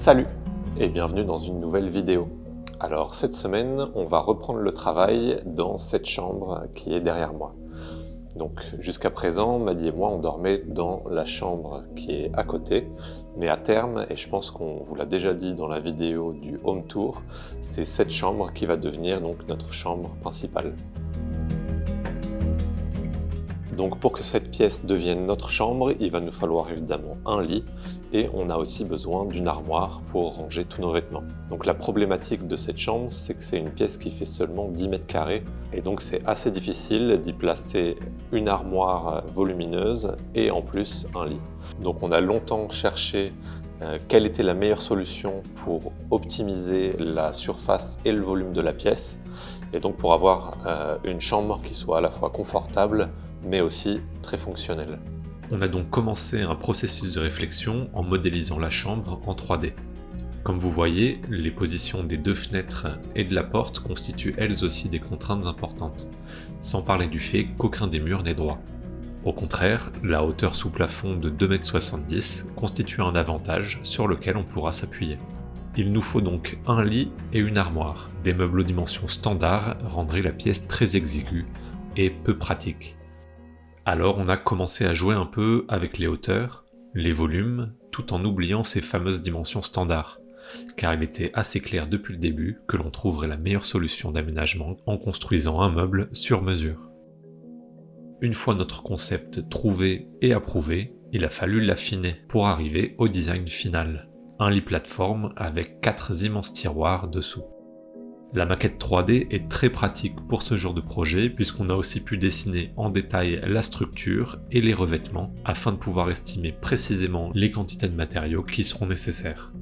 Salut et bienvenue dans une nouvelle vidéo. Alors cette semaine, on va reprendre le travail dans cette chambre qui est derrière moi. Donc jusqu'à présent, Maddy et moi, on dormait dans la chambre qui est à côté, mais à terme, et je pense qu'on vous l'a déjà dit dans la vidéo du home tour, c'est cette chambre qui va devenir donc notre chambre principale. Donc pour que cette pièce devienne notre chambre, il va nous falloir évidemment un lit et on a aussi besoin d'une armoire pour ranger tous nos vêtements. Donc la problématique de cette chambre, c'est que c'est une pièce qui fait seulement 10 mètres carrés et donc c'est assez difficile d'y placer une armoire volumineuse et en plus un lit. Donc on a longtemps cherché quelle était la meilleure solution pour optimiser la surface et le volume de la pièce et donc pour avoir une chambre qui soit à la fois confortable mais aussi très fonctionnel. On a donc commencé un processus de réflexion en modélisant la chambre en 3D. Comme vous voyez, les positions des deux fenêtres et de la porte constituent elles aussi des contraintes importantes, sans parler du fait qu'aucun des murs n'est droit. Au contraire, la hauteur sous plafond de 2,70 m constitue un avantage sur lequel on pourra s'appuyer. Il nous faut donc un lit et une armoire. Des meubles aux dimensions standards rendraient la pièce très exiguë et peu pratique. Alors on a commencé à jouer un peu avec les hauteurs, les volumes, tout en oubliant ces fameuses dimensions standards, car il était assez clair depuis le début que l'on trouverait la meilleure solution d'aménagement en construisant un meuble sur mesure. Une fois notre concept trouvé et approuvé, il a fallu l'affiner pour arriver au design final, un lit plateforme avec 4 immenses tiroirs dessous. La maquette 3D est très pratique pour ce genre de projet puisqu'on a aussi pu dessiner en détail la structure et les revêtements afin de pouvoir estimer précisément les quantités de matériaux qui seront nécessaires.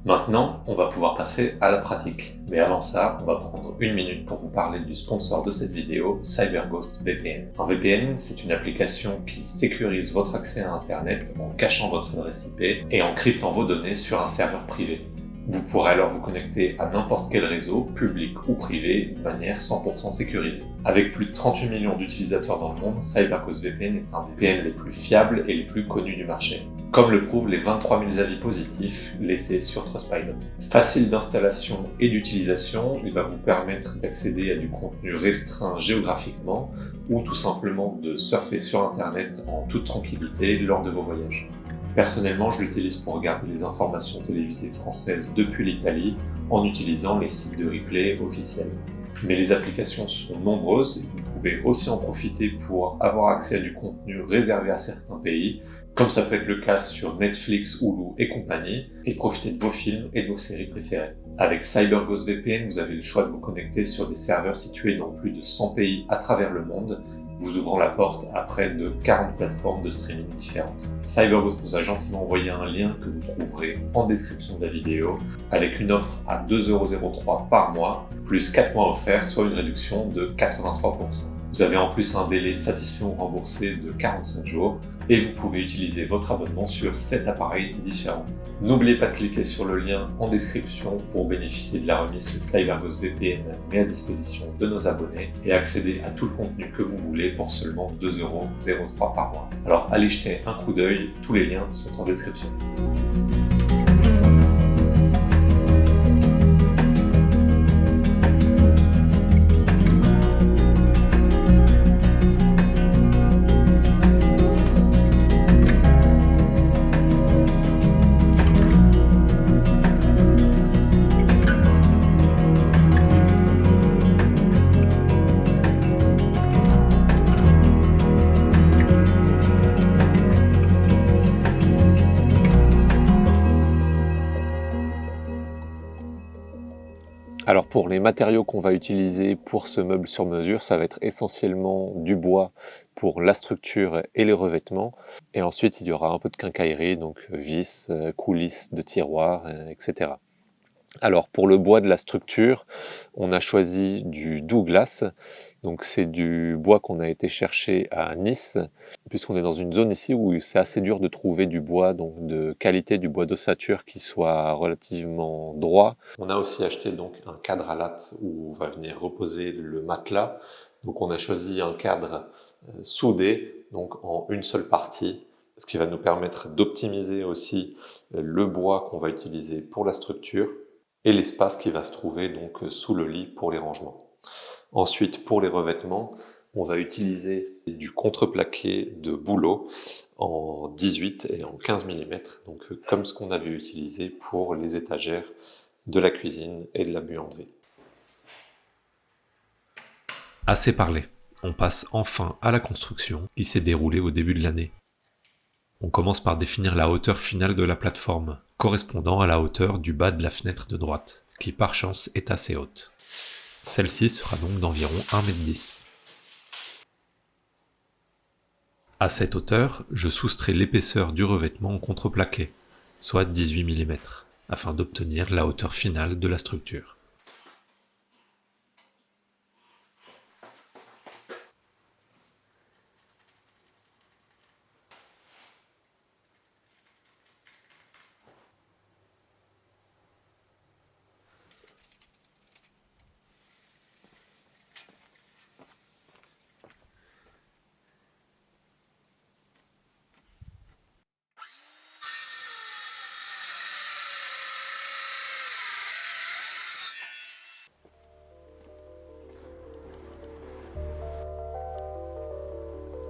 Maintenant, on va pouvoir passer à la pratique. Mais avant ça, on va prendre une minute pour vous parler du sponsor de cette vidéo, CyberGhost VPN. Un VPN, c'est une application qui sécurise votre accès à Internet en cachant votre adresse IP et en cryptant vos données sur un serveur privé. Vous pourrez alors vous connecter à n'importe quel réseau, public ou privé, de manière 100% sécurisée. Avec plus de 38 millions d'utilisateurs dans le monde, CyberGhost VPN est un des VPN les plus fiables et les plus connus du marché. Comme le prouvent les 23 000 avis positifs laissés sur Trustpilot. Facile d'installation et d'utilisation, il va vous permettre d'accéder à du contenu restreint géographiquement ou tout simplement de surfer sur Internet en toute tranquillité lors de vos voyages. Personnellement, je l'utilise pour regarder les informations télévisées françaises depuis l'Italie en utilisant les sites de replay officiels. Mais les applications sont nombreuses et vous pouvez aussi en profiter pour avoir accès à du contenu réservé à certains pays, comme ça peut être le cas sur Netflix, Hulu et compagnie, et profiter de vos films et de vos séries préférées. Avec CyberGhost VPN, vous avez le choix de vous connecter sur des serveurs situés dans plus de 100 pays à travers le monde, vous ouvrant la porte à près de 40 plateformes de streaming différentes. CyberGhost nous a gentiment envoyé un lien que vous trouverez en description de la vidéo, avec une offre à 2,03 € par mois, plus 4 mois offerts, soit une réduction de 83%. Vous avez en plus un délai satisfait ou remboursé de 45 jours, et vous pouvez utiliser votre abonnement sur 7 appareils différents. N'oubliez pas de cliquer sur le lien en description pour bénéficier de la remise que CyberGhost VPN met à disposition de nos abonnés et accéder à tout le contenu que vous voulez pour seulement 2,03 € par mois. Alors allez jeter un coup d'œil, tous les liens sont en description. Alors pour les matériaux qu'on va utiliser pour ce meuble sur mesure, ça va être essentiellement du bois pour la structure et les revêtements. Et ensuite il y aura un peu de quincaillerie, donc vis, coulisses de tiroirs, etc. Alors pour le bois de la structure, on a choisi du Douglas. Donc c'est du bois qu'on a été chercher à Nice, puisqu'on est dans une zone ici où c'est assez dur de trouver du bois donc de qualité, du bois d'ossature qui soit relativement droit. On a aussi acheté donc un cadre à lattes où va venir reposer le matelas. Donc on a choisi un cadre soudé, donc en une seule partie. ce qui va nous permettre d'optimiser aussi le bois qu'on va utiliser pour la structure et l'espace qui va se trouver donc sous le lit pour les rangements. Ensuite, pour les revêtements, on va utiliser du contreplaqué de bouleau en 18 et en 15 mm, donc comme ce qu'on avait utilisé pour les étagères de la cuisine et de la buanderie. Assez parlé, on passe enfin à la construction qui s'est déroulée au début de l'année. On commence par définir la hauteur finale de la plateforme, correspondant à la hauteur du bas de la fenêtre de droite, qui par chance est assez haute. Celle-ci sera donc d'environ 1,10 m. À cette hauteur, je soustrais l'épaisseur du revêtement en contreplaqué, soit 18 mm, afin d'obtenir la hauteur finale de la structure.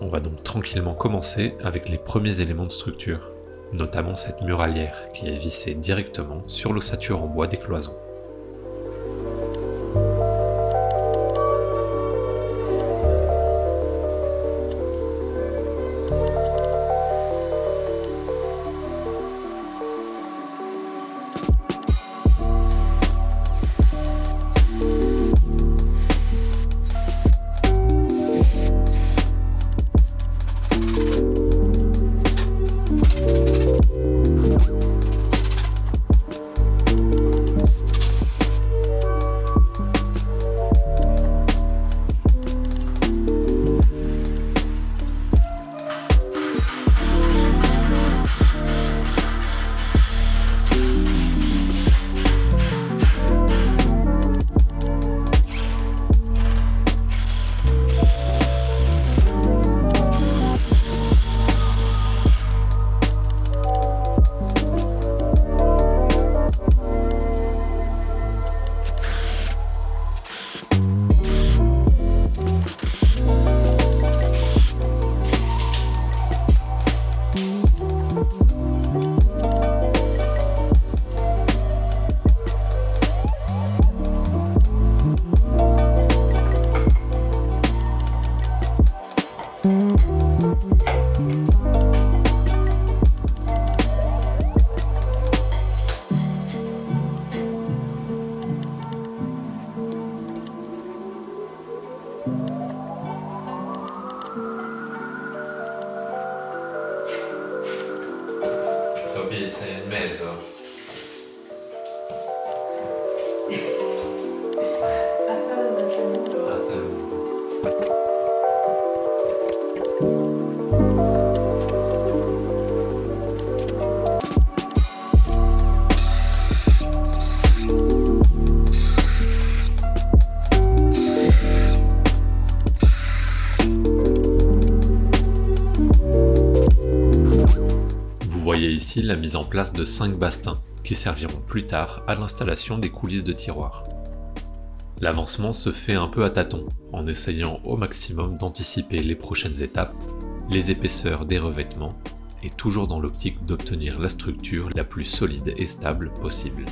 On va donc tranquillement commencer avec les premiers éléments de structure, notamment cette muralière qui est vissée directement sur l'ossature en bois des cloisons. Toby, sei in mezzo. Vous voyez ici la mise en place de 5 bastings, qui serviront plus tard à l'installation des coulisses de tiroirs. L'avancement se fait un peu à tâtons, en essayant au maximum d'anticiper les prochaines étapes, les épaisseurs des revêtements, et toujours dans l'optique d'obtenir la structure la plus solide et stable possible.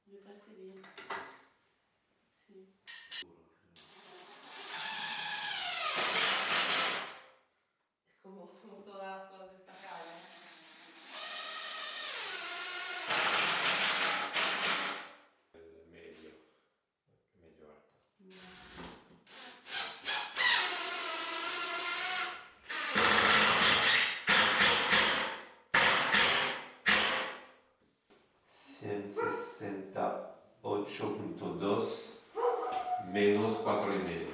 Me parece bien. Sí. Como todas las cosas de esta calle. Medio alto. $168.2 menos 4,5.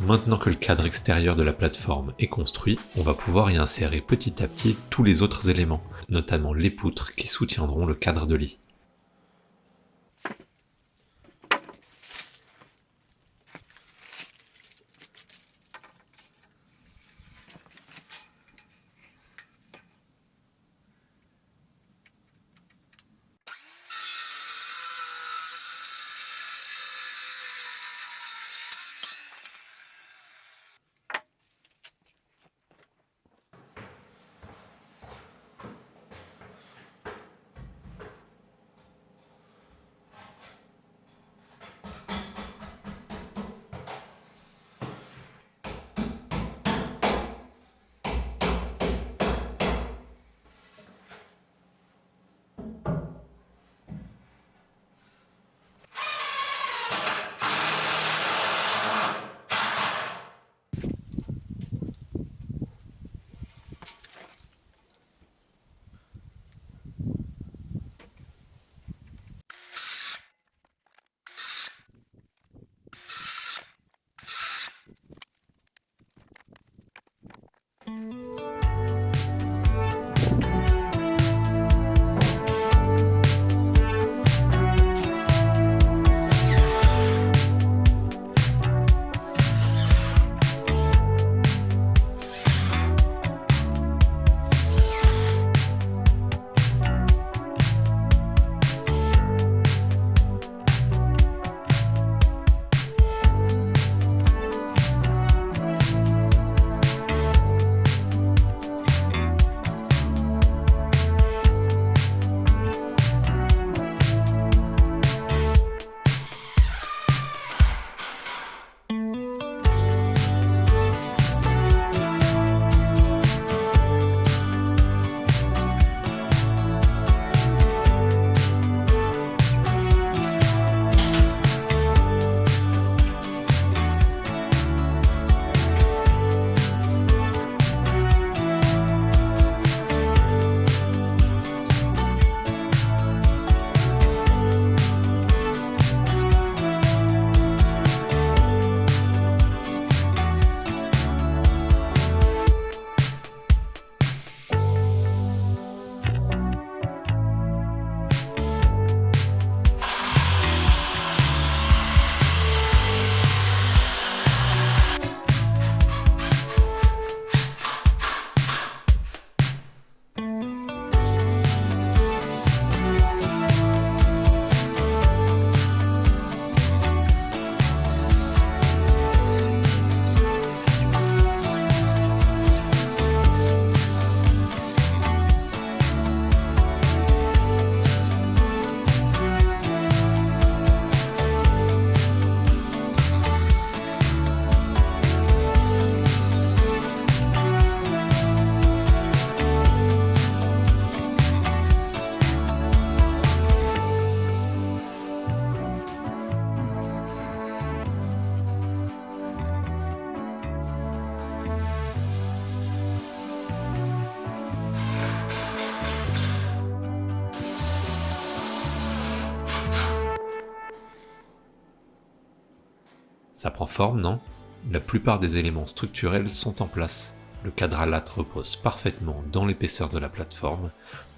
Maintenant que le cadre extérieur de la plateforme est construit, on va pouvoir y insérer petit à petit tous les autres éléments, notamment les poutres qui soutiendront le cadre de lit. Ça prend forme, non? La plupart des éléments structurels sont en place. Le cadre à lattes repose parfaitement dans l'épaisseur de la plateforme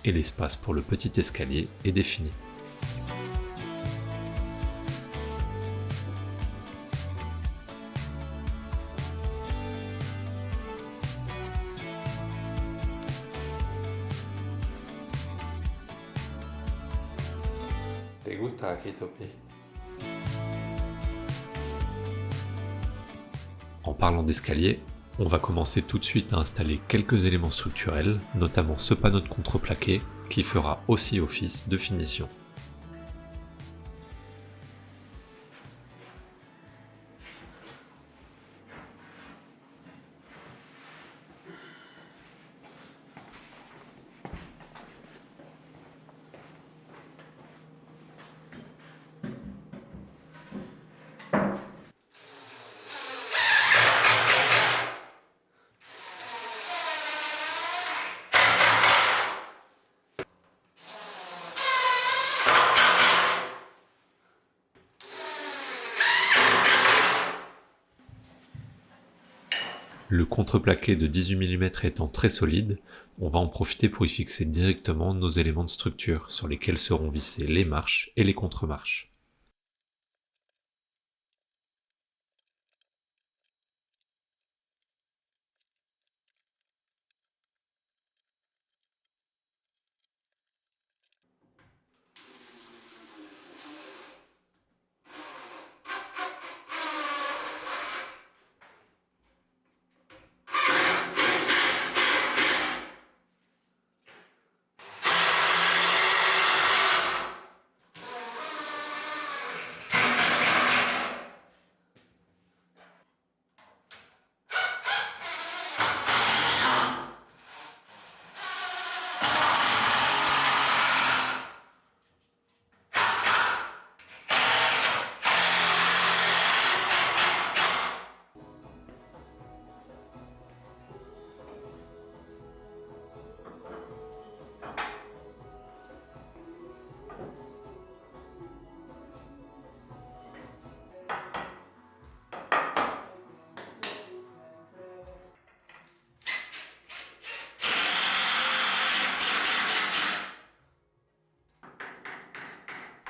et l'espace pour le petit escalier est défini. ¿Te gusta aquí, Topi? En parlant d'escalier, on va commencer tout de suite à installer quelques éléments structurels, notamment ce panneau de contreplaqué qui fera aussi office de finition. Le contreplaqué de 18 mm étant très solide, on va en profiter pour y fixer directement nos éléments de structure sur lesquels seront vissées les marches et les contre-marches.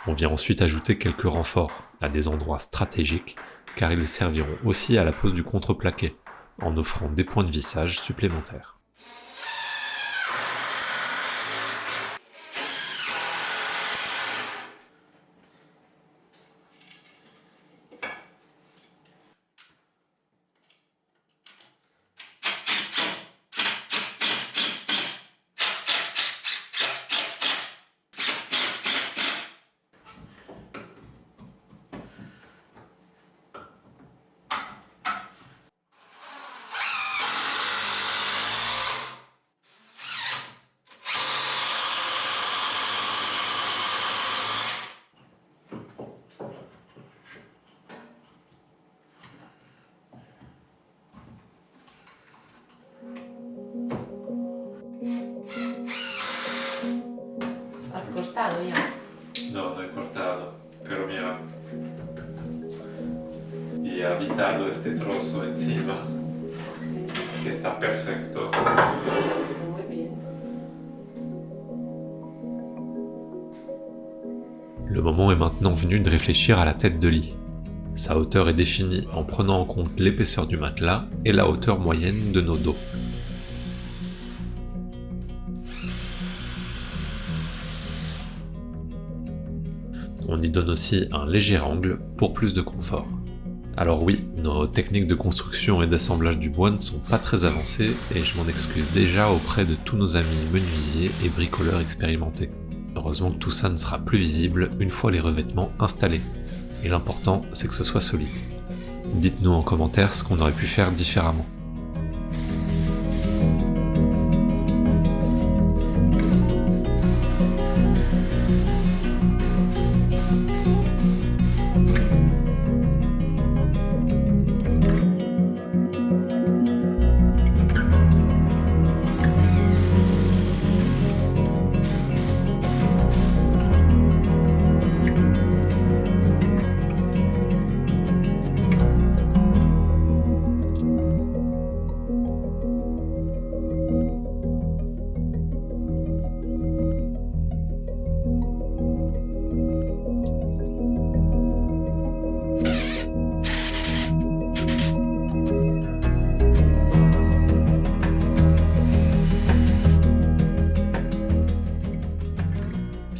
On vient ensuite ajouter quelques renforts à des endroits stratégiques, car ils serviront aussi à la pose du contreplaqué, en offrant des points de vissage supplémentaires. Has cortado ya. No, no he cortado, pero mira. Y he evitado este trozo encima, Sí, que está perfecto. está muy bien. Le moment est maintenant venu de réfléchir à la tête de lit. Sa hauteur est définie en prenant en compte l'épaisseur du matelas et la hauteur moyenne de nos dos. On y donne aussi un léger angle pour plus de confort. Alors oui, nos techniques de construction et d'assemblage du bois ne sont pas très avancées et je m'en excuse déjà auprès de tous nos amis menuisiers et bricoleurs expérimentés. Heureusement que tout ça ne sera plus visible une fois les revêtements installés. Et l'important, c'est que ce soit solide. Dites-nous en commentaire ce qu'on aurait pu faire différemment.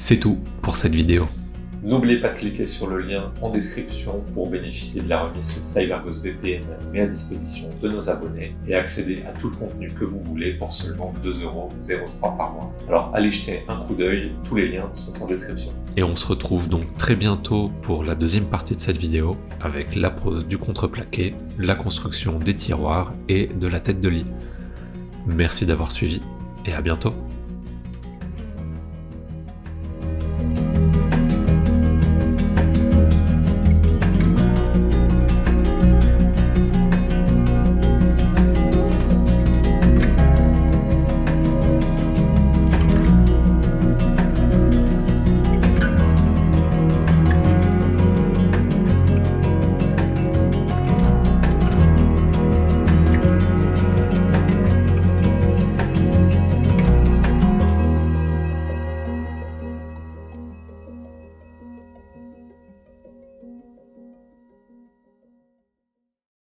C'est tout pour cette vidéo. N'oubliez pas de cliquer sur le lien en description pour bénéficier de la remise que CyberGhost VPN met à disposition de nos abonnés et accéder à tout le contenu que vous voulez pour seulement 2,03€ par mois. Alors allez jeter un coup d'œil, tous les liens sont en description. Et on se retrouve donc très bientôt pour la deuxième partie de cette vidéo avec la pose du contreplaqué, la construction des tiroirs et de la tête de lit. Merci d'avoir suivi et à bientôt.